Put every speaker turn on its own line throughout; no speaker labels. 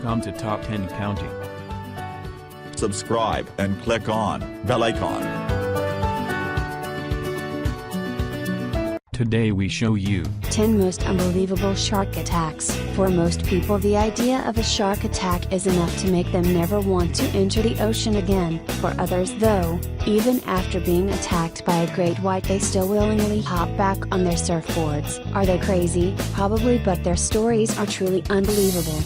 Welcome to Top 10 County.
Subscribe and click on bell icon.
Today we show you
10 most unbelievable shark attacks. For most people, the idea of a shark attack is enough to make them never want to enter the ocean again. For others though, even after being attacked by a great white they still willingly hop back on their surfboards. Are they crazy? Probably, but their stories are truly unbelievable.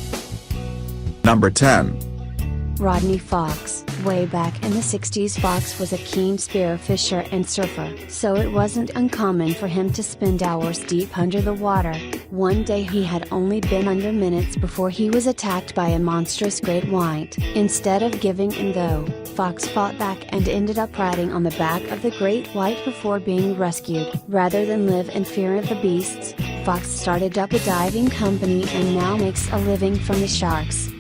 Number 10.
Rodney Fox. Way back in the 60s, Fox was a keen spearfisher and surfer, so it wasn't uncommon for him to spend hours deep under the water. One day he had only been under minutes before he was attacked by a monstrous great white. Instead of giving in though, Fox fought back and ended up riding on the back of the great white before being rescued. Rather than live in fear of the beasts, Fox started up a diving company and now makes a living from the sharks.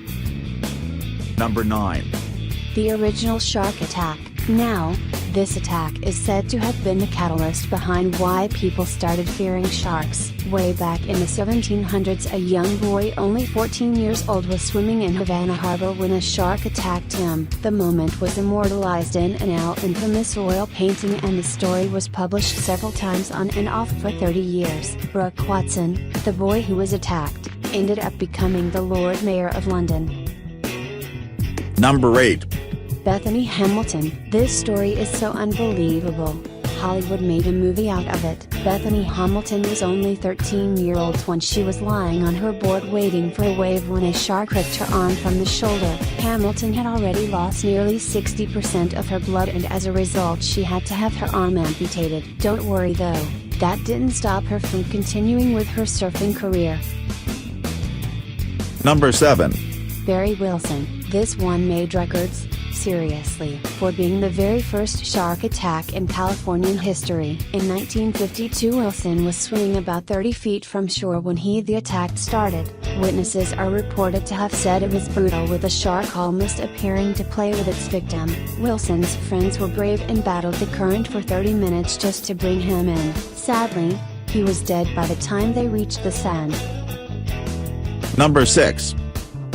Number 9.
The original shark attack. Now, this attack is said to have been the catalyst behind why people started fearing sharks. Way back in the 1700s, a young boy only 14 years old was swimming in Havana Harbor when a shark attacked him. The moment was immortalized in an now infamous oil painting, and the story was published several times on and off for 30 years. Brooke Watson, the boy who was attacked, ended up becoming the Lord Mayor of London.
Number 8.
Bethany Hamilton. This story is so unbelievable. Hollywood made a movie out of it. Bethany Hamilton was only 13-year-old when she was lying on her board waiting for a wave when a shark pricked her arm from the shoulder. Hamilton had already lost nearly 60% of her blood, and as a result she had to have her arm amputated. Don't worry though, that didn't stop her from continuing with her surfing career.
Number 7.
Barry Wilson. This one made records, seriously, for being the very first shark attack in Californian history. In 1952, Wilson was swimming about 30 feet from shore when the attack started. Witnesses are reported to have said it was brutal, with a shark almost appearing to play with its victim. Wilson's friends were brave and battled the current for 30 minutes just to bring him in. Sadly, he was dead by the time they reached the sand.
Number 6.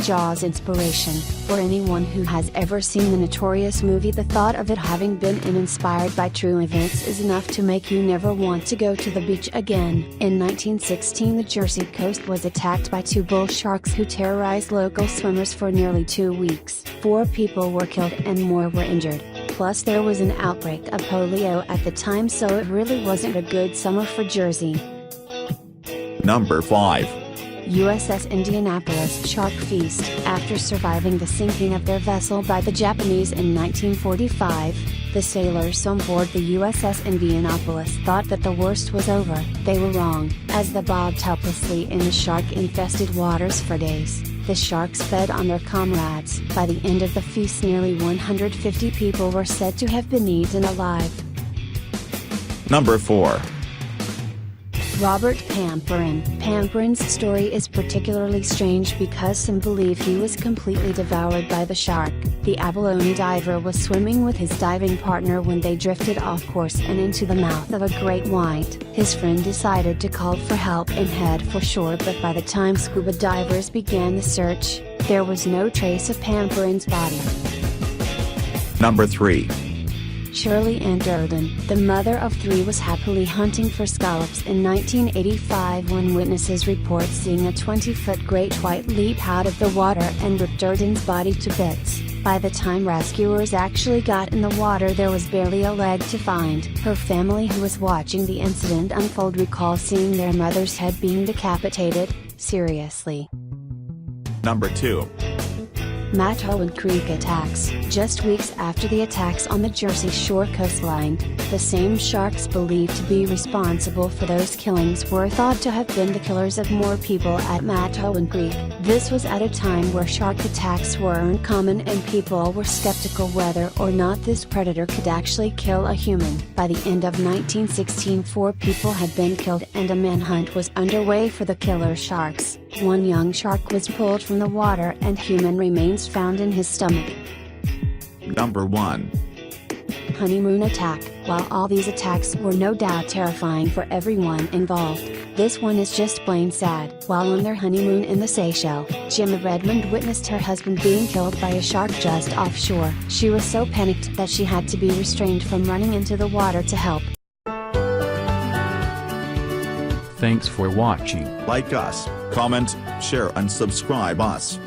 Jaws inspiration. For anyone who has ever seen the notorious movie, the thought of it having been inspired by true events is enough to make you never want to go to the beach again. In 1916, the Jersey coast was attacked by 2 bull sharks who terrorized local swimmers for nearly 2 weeks. 4 people were killed and more were injured. Plus there was an outbreak of polio at the time, so it really wasn't a good summer for Jersey.
Number 5.
USS Indianapolis shark feast. After surviving the sinking of their vessel by the Japanese in 1945, the sailors on board the USS Indianapolis thought that the worst was over. They were wrong, as they bobbed helplessly in the shark-infested waters for days. The sharks fed on their comrades. By the end of the feast, nearly 150 people were said to have been eaten alive.
Number 4.
Robert Pamperin. Pamperin's story is particularly strange because some believe he was completely devoured by the shark. The abalone diver was swimming with his diving partner when they drifted off course and into the mouth of a great white. His friend decided to call for help and head for shore, but by the time scuba divers began the search, there was no trace of Pamperin's body.
Number 3.
Shirley Ann Durdin. The mother of 3 was happily hunting for scallops in 1985 when witnesses report seeing a 20-foot great white leap out of the water and rip Durdin's body to bits. By the time rescuers actually got in the water, there was barely a leg to find. Her family, who was watching the incident unfold, recall seeing their mother's head being decapitated. Seriously.
Number 2.
Matawan Creek attacks. Just weeks after the attacks on the Jersey Shore coastline, the same sharks believed to be responsible for those killings were thought to have been the killers of more people at Matawan Creek. This was at a time where shark attacks were uncommon and people were skeptical whether or not this predator could actually kill a human. By the end of 1916, 4 people had been killed and a manhunt was underway for the killer sharks. One young shark was pulled from the water and human remains found in his stomach.
Number 1.
Honeymoon attack. While all these attacks were no doubt terrifying for everyone involved, This one is just plain sad. While on their honeymoon in the Seychelles, Gemma Redmond witnessed her husband being killed by a shark just offshore. She was so panicked that she had to be restrained from running into the water to help.
Thanks for watching.
Like us, comment, share and subscribe us.